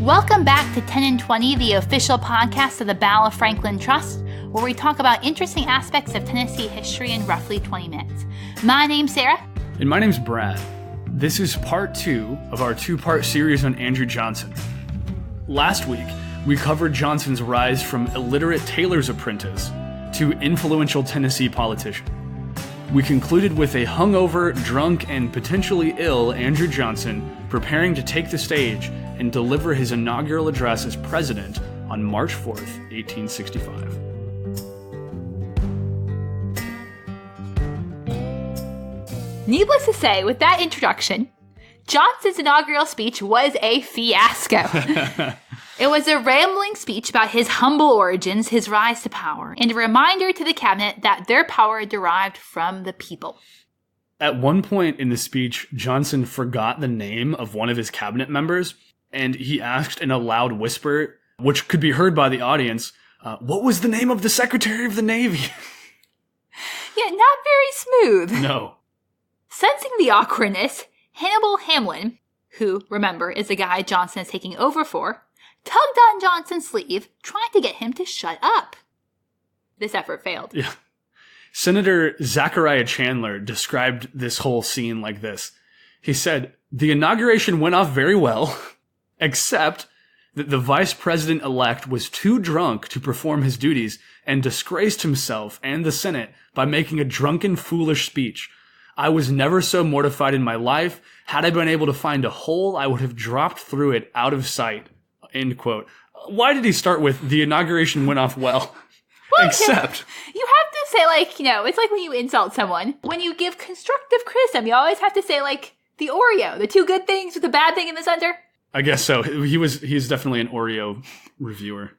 Welcome back to 10 and 20, the official podcast of the Battle of Franklin Trust, where we talk about interesting aspects of Tennessee history in roughly 20 minutes. My name's Sarah. And my name's Brad. This is part 2 of our 2-part series on Andrew Johnson. Last week, we covered Johnson's rise from illiterate tailor's apprentice to influential Tennessee politician. We concluded with a hungover, drunk, and potentially ill Andrew Johnson preparing to take the stage and deliver his inaugural address as president on March 4th, 1865. Needless to say, with that introduction, Johnson's inaugural speech was a fiasco. It was a rambling speech about his humble origins, his rise to power, and a reminder to the cabinet that their power derived from the people. At one point in the speech, Johnson forgot the name of one of his cabinet members, and he asked in a loud whisper, which could be heard by the audience, what was the name of the Secretary of the Navy? Yeah, not very smooth. No. Sensing the awkwardness, Hannibal Hamlin, who, remember, is the guy Johnson is taking over for, tugged on Johnson's sleeve, trying to get him to shut up. This effort failed. Yeah. Senator Zachariah Chandler described this whole scene like this. He said, "The inauguration went off very well, except that the vice president-elect was too drunk to perform his duties and disgraced himself and the Senate by making a drunken, foolish speech. I was never so mortified in my life. Had I been able to find a hole, I would have dropped through it out of sight." End quote. Why did he start with, the inauguration went off well? Well, Except. You have to say, it's like when you insult someone. When you give constructive criticism, you always have to say, the Oreo, the two good things with the bad thing in the center. I guess so. He's definitely an Oreo reviewer.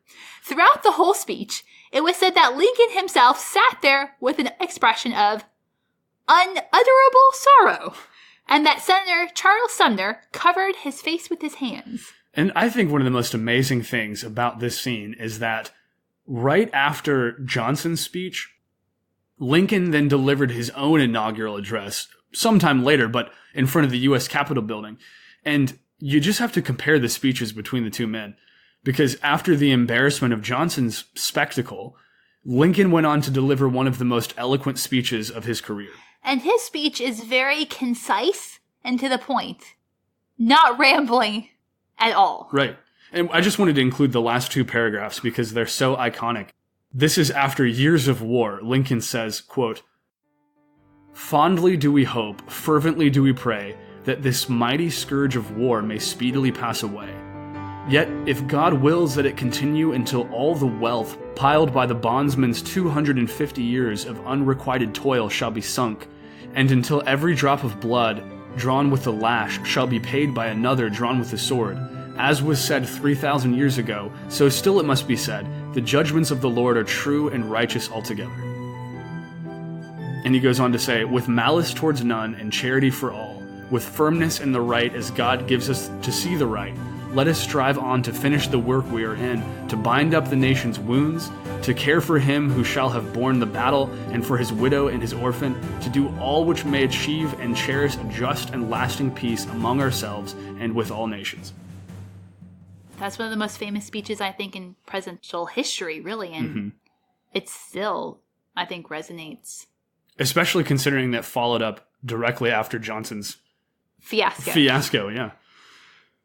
Throughout the whole speech, it was said that Lincoln himself sat there with an expression of unutterable sorrow, and that Senator Charles Sumner covered his face with his hands. And I think one of the most amazing things about this scene is that right after Johnson's speech, Lincoln then delivered his own inaugural address sometime later, but in front of the U.S. Capitol building. And you just have to compare the speeches between the two men, because after the embarrassment of Johnson's spectacle, Lincoln went on to deliver one of the most eloquent speeches of his career. And his speech is very concise and to the point, not rambling at all. Right. And I just wanted to include the last 2 paragraphs because they're so iconic. This is after years of war. Lincoln says, quote, "Fondly do we hope, fervently do we pray, that this mighty scourge of war may speedily pass away. Yet, if God wills that it continue until all the wealth piled by the bondsman's 250 years of unrequited toil shall be sunk, and until every drop of blood drawn with the lash shall be paid by another drawn with the sword, as was said 3,000 years ago, so still it must be said, the judgments of the Lord are true and righteous altogether." And he goes on to say, "With malice towards none and charity for all, with firmness in the right as God gives us to see the right, let us strive on to finish the work we are in, to bind up the nation's wounds, to care for him who shall have borne the battle, and for his widow and his orphan, to do all which may achieve and cherish a just and lasting peace among ourselves and with all nations." That's one of the most famous speeches, I think, in presidential history, really, and it still, I think, resonates. Especially considering that followed up directly after Johnson's fiasco, yeah.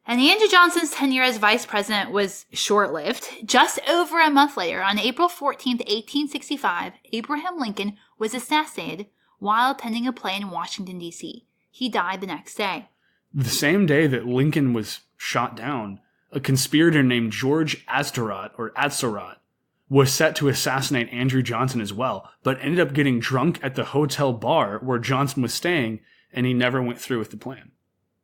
And Andrew Johnson's tenure as vice president was short-lived. Just over a month later, on April 14th, 1865, Abraham Lincoln was assassinated while attending a play in Washington, D.C. He died the next day. The same day that Lincoln was shot down, a conspirator named George Atzerodt was set to assassinate Andrew Johnson as well, but ended up getting drunk at the hotel bar where Johnson was staying, and he never went through with the plan.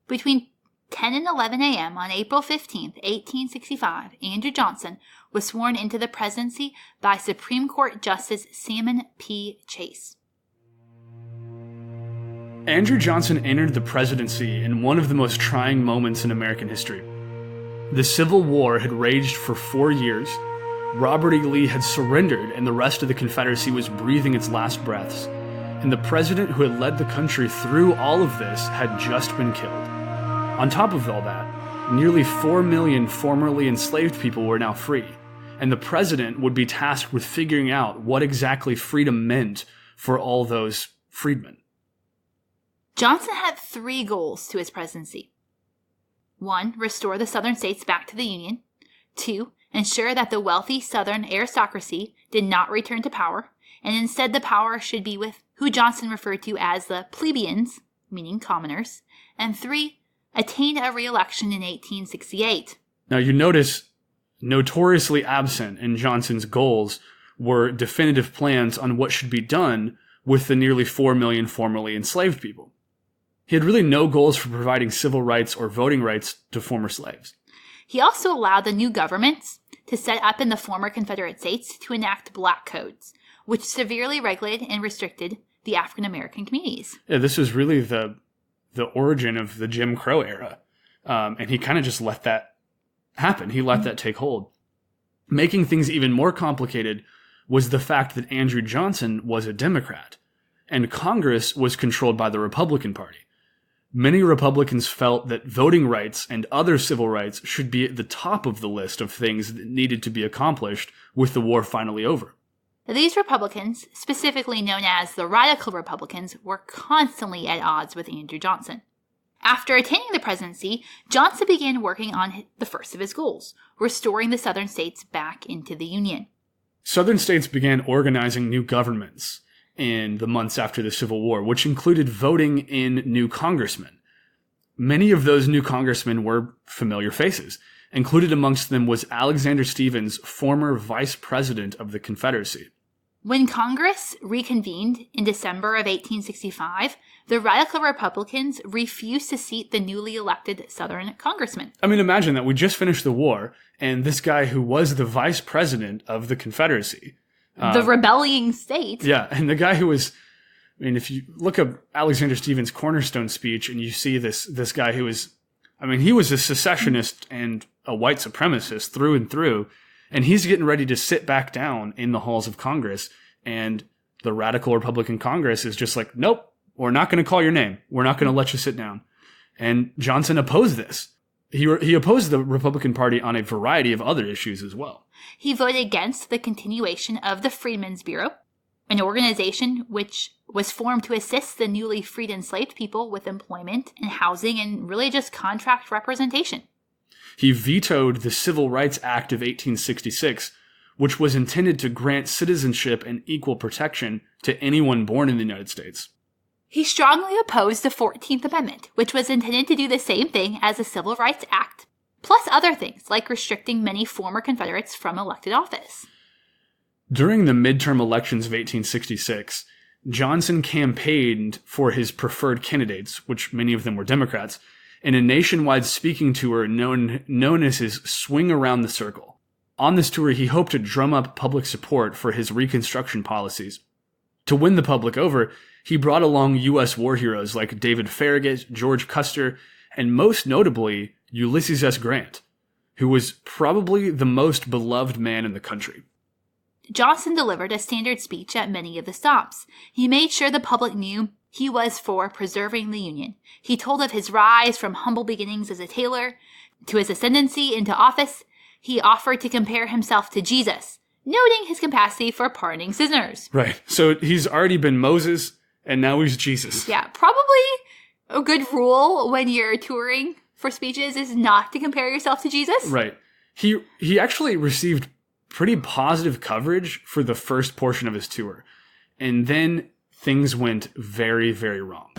Between 10 and 11 a.m. on April 15th, 1865, Andrew Johnson was sworn into the presidency by Supreme Court Justice Salmon P. Chase. Andrew Johnson entered the presidency in one of the most trying moments in American history. The Civil War had raged for 4 years. Robert E. Lee had surrendered, and the rest of the Confederacy was breathing its last breaths. And the president who had led the country through all of this had just been killed. On top of all that, Nearly 4 million formerly enslaved people were now free, and the president would be tasked with figuring out what exactly freedom meant for all those freedmen. Johnson had 3 goals to his presidency. 1. Restore the southern states back to the Union. 2. Ensure that the wealthy southern aristocracy did not return to power, and instead the power should be with who Johnson referred to as the plebeians, meaning commoners. And 3. Attain a re-election in 1868. Now you notice, notoriously absent in Johnson's goals were definitive plans on what should be done with the nearly 4 million formerly enslaved people. He had really no goals for providing civil rights or voting rights to former slaves. He also allowed the new governments to set up in the former Confederate states to enact black codes, which severely regulated and restricted the African American communities. Yeah, this was really the origin of the Jim Crow era. And he kind of just let that happen. He let that take hold. Making things even more complicated was the fact that Andrew Johnson was a Democrat, and Congress was controlled by the Republican Party. Many Republicans felt that voting rights and other civil rights should be at the top of the list of things that needed to be accomplished with the war finally over. These Republicans, specifically known as the Radical Republicans, were constantly at odds with Andrew Johnson. After attaining the presidency, Johnson began working on the first of his goals, restoring the southern states back into the Union. Southern states began organizing new governments in the months after the Civil War, which included voting in new congressmen. Many of those new congressmen were familiar faces. Included amongst them was Alexander Stephens, former vice president of the Confederacy. When Congress reconvened in December of 1865, the Radical Republicans refused to seat the newly elected Southern congressman. I mean, imagine that we just finished the war, and this guy who was the vice president of the Confederacy. The rebelling state. Yeah, and the guy who was, I mean, if you look up Alexander Stephens' cornerstone speech and you see this guy who was, I mean, he was a secessionist and a white supremacist through and through, and he's getting ready to sit back down in the halls of Congress, and the Radical Republican Congress is just like, nope, we're not going to call your name. We're not going to let you sit down. And Johnson opposed this. He opposed the Republican Party on a variety of other issues as well. He voted against the continuation of the Freedmen's Bureau, an organization which was formed to assist the newly freed enslaved people with employment and housing and really just contract representation. He vetoed the Civil Rights Act of 1866, which was intended to grant citizenship and equal protection to anyone born in the United States. He strongly opposed the 14th Amendment, which was intended to do the same thing as the Civil Rights Act, plus other things like restricting many former Confederates from elected office. During the midterm elections of 1866, Johnson campaigned for his preferred candidates, which many of them were Democrats, in a nationwide speaking tour known as his Swing Around the Circle. On this tour, he hoped to drum up public support for his Reconstruction policies. To win the public over, he brought along U.S. war heroes like David Farragut, George Custer, and most notably, Ulysses S. Grant, who was probably the most beloved man in the country. Johnson delivered a standard speech at many of the stops. He made sure the public knew he was for preserving the Union. He told of his rise from humble beginnings as a tailor to his ascendancy into office. He offered to compare himself to Jesus, noting his capacity for pardoning sinners. Right. So he's already been Moses, and now he's Jesus. Yeah, probably a good rule when you're touring for speeches is not to compare yourself to Jesus. Right. He actually received pretty positive coverage for the first portion of his tour. And then things went very, very wrong.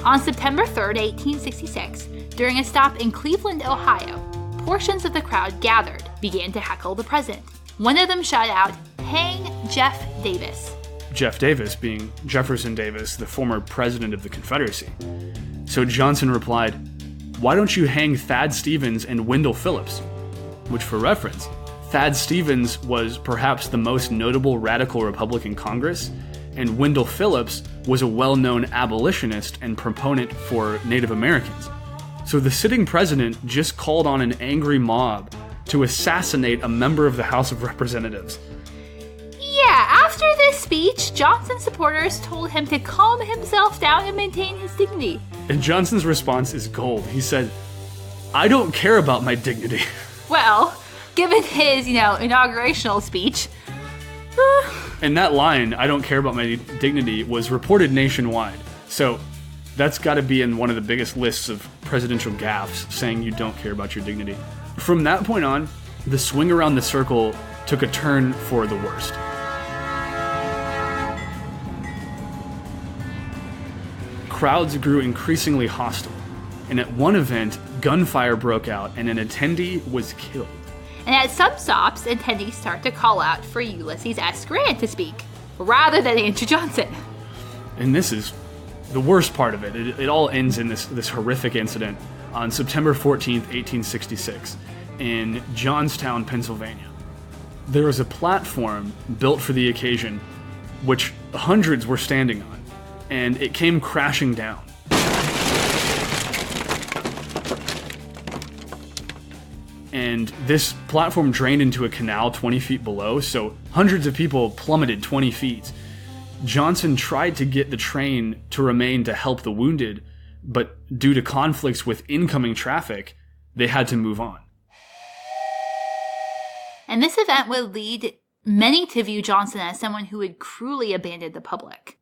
On September 3rd, 1866, during a stop in Cleveland, Ohio, portions of the crowd gathered began to heckle the president. One of them shouted out, "Hang Jeff Davis." Jeff Davis being Jefferson Davis, the former president of the Confederacy. So Johnson replied, "Why don't you hang Thad Stevens and Wendell Phillips?" Which, for reference, Thad Stevens was perhaps the most notable radical Republican Congress, and Wendell Phillips was a well-known abolitionist and proponent for Native Americans. So the sitting president just called on an angry mob to assassinate a member of the House of Representatives. Yeah, after this speech, Johnson's supporters told him to calm himself down and maintain his dignity. And Johnson's response is gold. He said, I don't care about my dignity. Well, given his, inaugurational speech. And that line, I don't care about my dignity, was reported nationwide. So that's got to be in one of the biggest lists of presidential gaffes, saying you don't care about your dignity. From that point on, the swing around the circle took a turn for the worst. Crowds grew increasingly hostile, and at one event, gunfire broke out and an attendee was killed. And at some stops, attendees start to call out for Ulysses S. Grant to speak, rather than Andrew Johnson. And this is the worst part of it. It all ends in this horrific incident on September 14th, 1866, in Johnstown, Pennsylvania. There was a platform built for the occasion, which hundreds were standing on, and it came crashing down. And this platform drained into a canal 20 feet below, so hundreds of people plummeted 20 feet. Johnson tried to get the train to remain to help the wounded, but due to conflicts with incoming traffic, they had to move on. And this event would lead many to view Johnson as someone who had cruelly abandoned the public.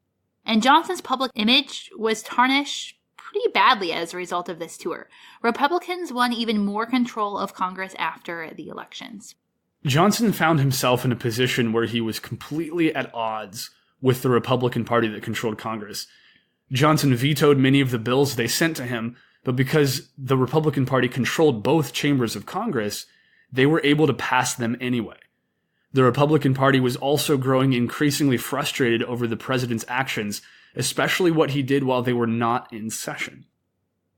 And Johnson's public image was tarnished pretty badly as a result of this tour. Republicans won even more control of Congress after the elections. Johnson found himself in a position where he was completely at odds with the Republican Party that controlled Congress. Johnson vetoed many of the bills they sent to him, but because the Republican Party controlled both chambers of Congress, they were able to pass them anyway. The Republican Party was also growing increasingly frustrated over the president's actions, especially what he did while they were not in session.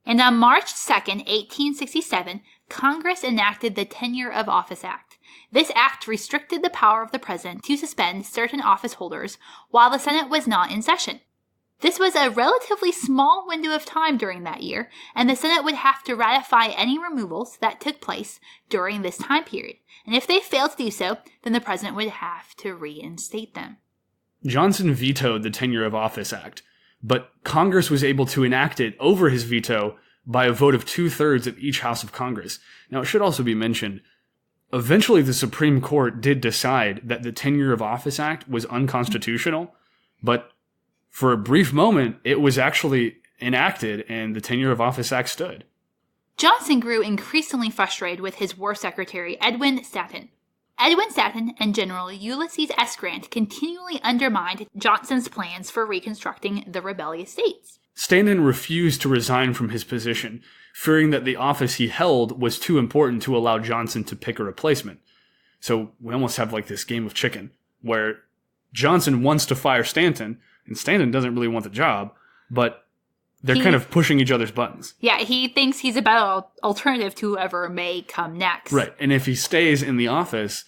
And on March 2nd, 1867, Congress enacted the Tenure of Office Act. This act restricted the power of the president to suspend certain office holders while the Senate was not in session. This was a relatively small window of time during that year, and the Senate would have to ratify any removals that took place during this time period. And if they failed to do so, then the president would have to reinstate them. Johnson vetoed the Tenure of Office Act, but Congress was able to enact it over his veto by a vote of 2/3 of each House of Congress. Now, it should also be mentioned, eventually the Supreme Court did decide that the Tenure of Office Act was unconstitutional, but for a brief moment, it was actually enacted and the Tenure of Office Act stood. Johnson grew increasingly frustrated with his War Secretary, Edwin Stanton. Edwin Stanton and General Ulysses S. Grant continually undermined Johnson's plans for reconstructing the rebellious states. Stanton refused to resign from his position, fearing that the office he held was too important to allow Johnson to pick a replacement. So we almost have like this game of chicken, where Johnson wants to fire Stanton, and Stanton doesn't really want the job, but they're kind of pushing each other's buttons. Yeah, he thinks he's a better alternative to whoever may come next. Right, and if he stays in the office,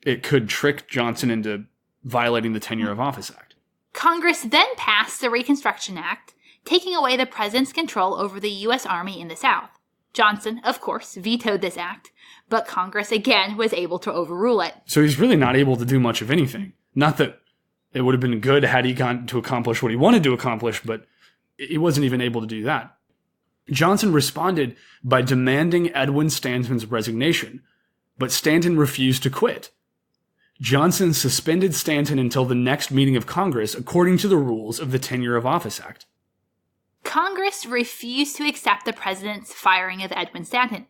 it could trick Johnson into violating the Tenure of Office Act. Congress then passed the Reconstruction Act, taking away the president's control over the U.S. Army in the South. Johnson, of course, vetoed this act, but Congress again was able to overrule it. So he's really not able to do much of anything. Not that it would have been good had he gotten to accomplish what he wanted to accomplish, but he wasn't even able to do that. Johnson responded by demanding Edwin Stanton's resignation, but Stanton refused to quit. Johnson suspended Stanton until the next meeting of Congress according to the rules of the Tenure of Office Act. Congress refused to accept the president's firing of Edwin Stanton.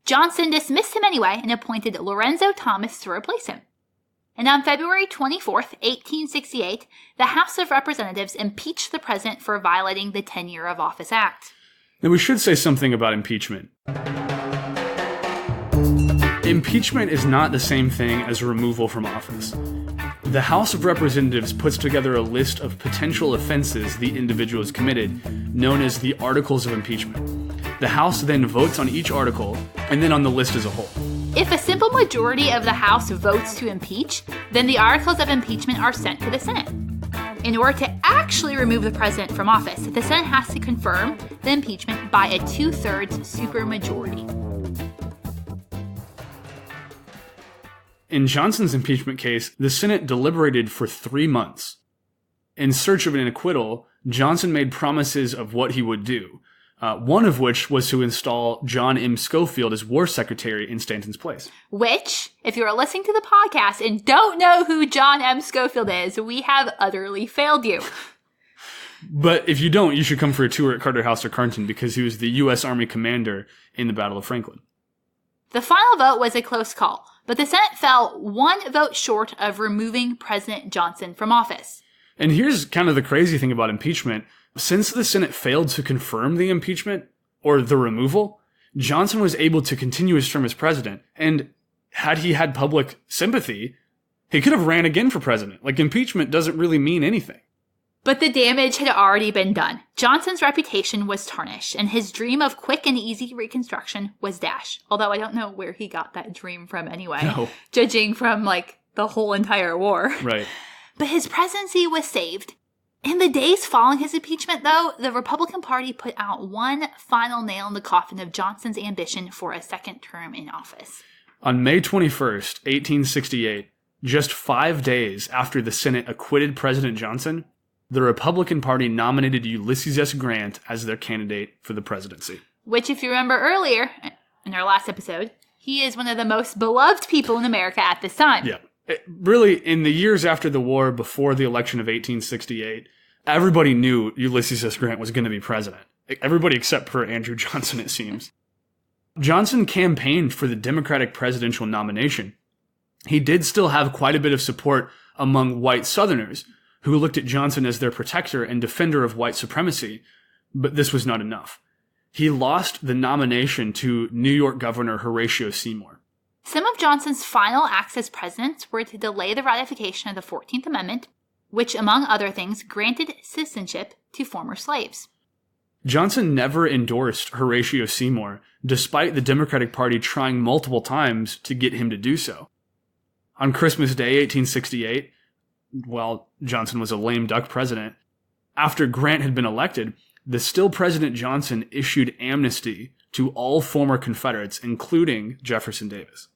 Johnson dismissed him anyway and appointed Lorenzo Thomas to replace him. And on February 24th, 1868, the House of Representatives impeached the president for violating the Tenure of Office Act. Now we should say something about impeachment. Impeachment is not the same thing as removal from office. The House of Representatives puts together a list of potential offenses the individual has committed, known as the Articles of Impeachment. The House then votes on each article, and then on the list as a whole. If a simple majority of the House votes to impeach, then the articles of impeachment are sent to the Senate. In order to actually remove the president from office, the Senate has to confirm the impeachment by a 2/3 supermajority. In Johnson's impeachment case, the Senate deliberated for 3 months. In search of an acquittal, Johnson made promises of what he would do, one of which was to install John M. Schofield as War Secretary in Stanton's place. Which, if you are listening to the podcast and don't know who John M. Schofield is, we have utterly failed you. But if you don't, you should come for a tour at Carter House or Carnton, because he was the U.S. Army commander in the Battle of Franklin. The final vote was a close call, but the Senate fell one vote short of removing President Johnson from office. And here's kind of the crazy thing about impeachment. Since the Senate failed to confirm the impeachment, or the removal, Johnson was able to continue his term as president. And had he had public sympathy, he could have ran again for president. Like, impeachment doesn't really mean anything. But the damage had already been done. Johnson's reputation was tarnished, and his dream of quick and easy reconstruction was dashed. Although I don't know where he got that dream from anyway, judging from, the whole entire war. Right. But his presidency was saved. In the days following his impeachment, though, the Republican Party put out one final nail in the coffin of Johnson's ambition for a second term in office. On May 21st, 1868, just 5 days after the Senate acquitted President Johnson, the Republican Party nominated Ulysses S. Grant as their candidate for the presidency. Which, if you remember earlier, in our last episode, he is one of the most beloved people in America at this time. Yeah. Really, in the years after the war, before the election of 1868, everybody knew Ulysses S. Grant was going to be president. Everybody except for Andrew Johnson, it seems. Johnson campaigned for the Democratic presidential nomination. He did still have quite a bit of support among white Southerners, who looked at Johnson as their protector and defender of white supremacy, but this was not enough. He lost the nomination to New York Governor Horatio Seymour. Some of Johnson's final acts as president were to delay the ratification of the 14th Amendment, which, among other things, granted citizenship to former slaves. Johnson never endorsed Horatio Seymour, despite the Democratic Party trying multiple times to get him to do so. On Christmas Day, 1868, while Johnson was a lame duck president, after Grant had been elected, the still President Johnson issued amnesty to all former Confederates, including Jefferson Davis.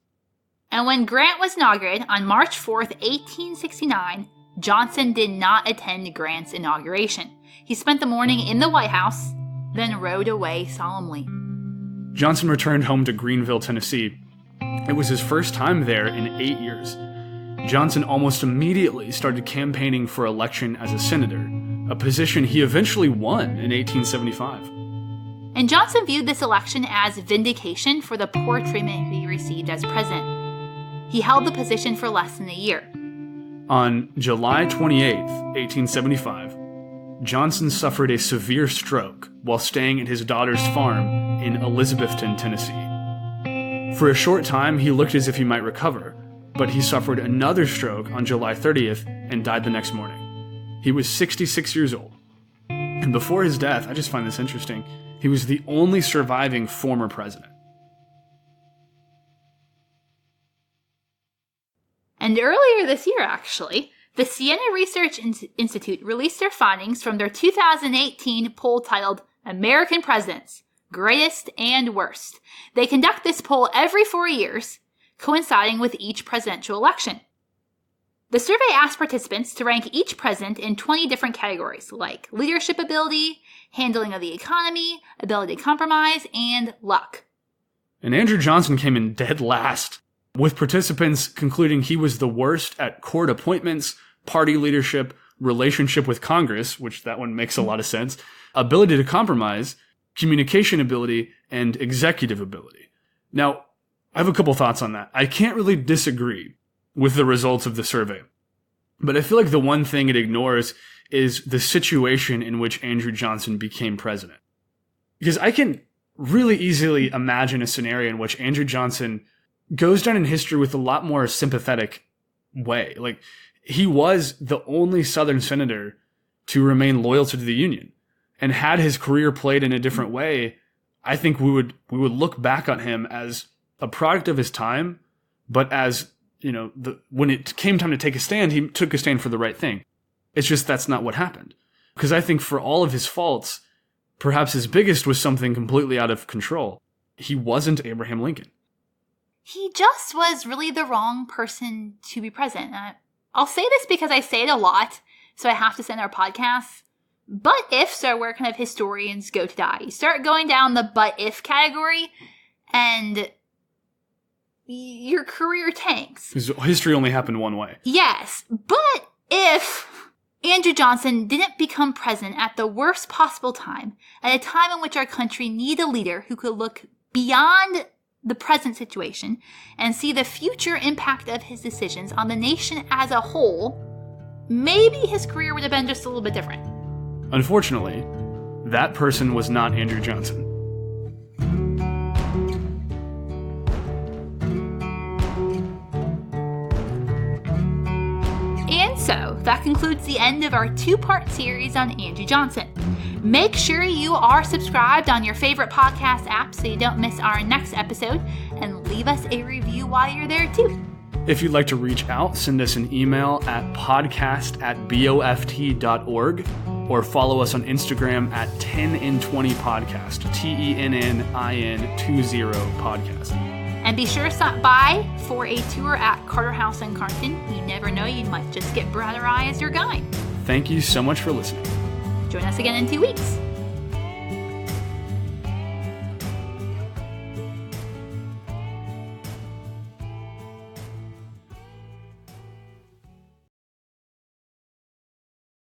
And when Grant was inaugurated on March 4th, 1869, Johnson did not attend Grant's inauguration. He spent the morning in the White House, then rode away solemnly. Johnson returned home to Greenville, Tennessee. It was his first time there in 8 years. Johnson almost immediately started campaigning for election as a senator, a position he eventually won in 1875. And Johnson viewed this election as vindication for the poor treatment he received as president. He held the position for less than a year. On July 28, 1875, Johnson suffered a severe stroke while staying at his daughter's farm in Elizabethton, Tennessee. For a short time, he looked as if he might recover, but he suffered another stroke on July 30th and died the next morning. He was 66 years old. And before his death, I just find this interesting, he was the only surviving former president. And earlier this year, actually, the Siena Research Institute released their findings from their 2018 poll titled American Presidents, Greatest and Worst. They conduct this poll every 4 years, coinciding with each presidential election. The survey asked participants to rank each president in 20 different categories, like leadership ability, handling of the economy, ability to compromise, and luck. And Andrew Johnson came in dead last, with participants concluding he was the worst at court appointments, party leadership, relationship with Congress, which that one makes a lot of sense, ability to compromise, communication ability, and executive ability. Now, I have a couple thoughts on that. I can't really disagree with the results of the survey, but I feel like the one thing it ignores is the situation in which Andrew Johnson became president. Because I can really easily imagine a scenario in which Andrew Johnson goes down in history with a lot more sympathetic way. Like, he was the only Southern senator to remain loyal to the Union. And had his career played in a different way, I think we would look back on him as a product of his time, but as, when it came time to take a stand, he took a stand for the right thing. It's just that's not what happened. Because I think for all of his faults, perhaps his biggest was something completely out of control. He wasn't Abraham Lincoln. He just was really the wrong person to be president. I'll say this because I say it a lot, so I have to say in our podcast, but ifs are where kind of historians go to die. You start going down the but if category, and your career tanks. Because history only happened one way. Yes, but if Andrew Johnson didn't become president at the worst possible time, at a time in which our country needed a leader who could look beyond the present situation and see the future impact of his decisions on the nation as a whole, maybe his career would have been just a little bit different. Unfortunately, that person was not Andrew Johnson. And so, that concludes the end of our 2-part series on Andrew Johnson. Make sure you are subscribed on your favorite podcast app so you don't miss our next episode, and leave us a review while you're there too. If you'd like to reach out, send us an email at podcast@boft.org or follow us on Instagram at TENN20podcast, TENNIN20 podcast. And be sure to stop by for a tour at Carter House in Carnton. You never know, you might just get Brother I as your guide. Thank you so much for listening. Join us again in 2 weeks.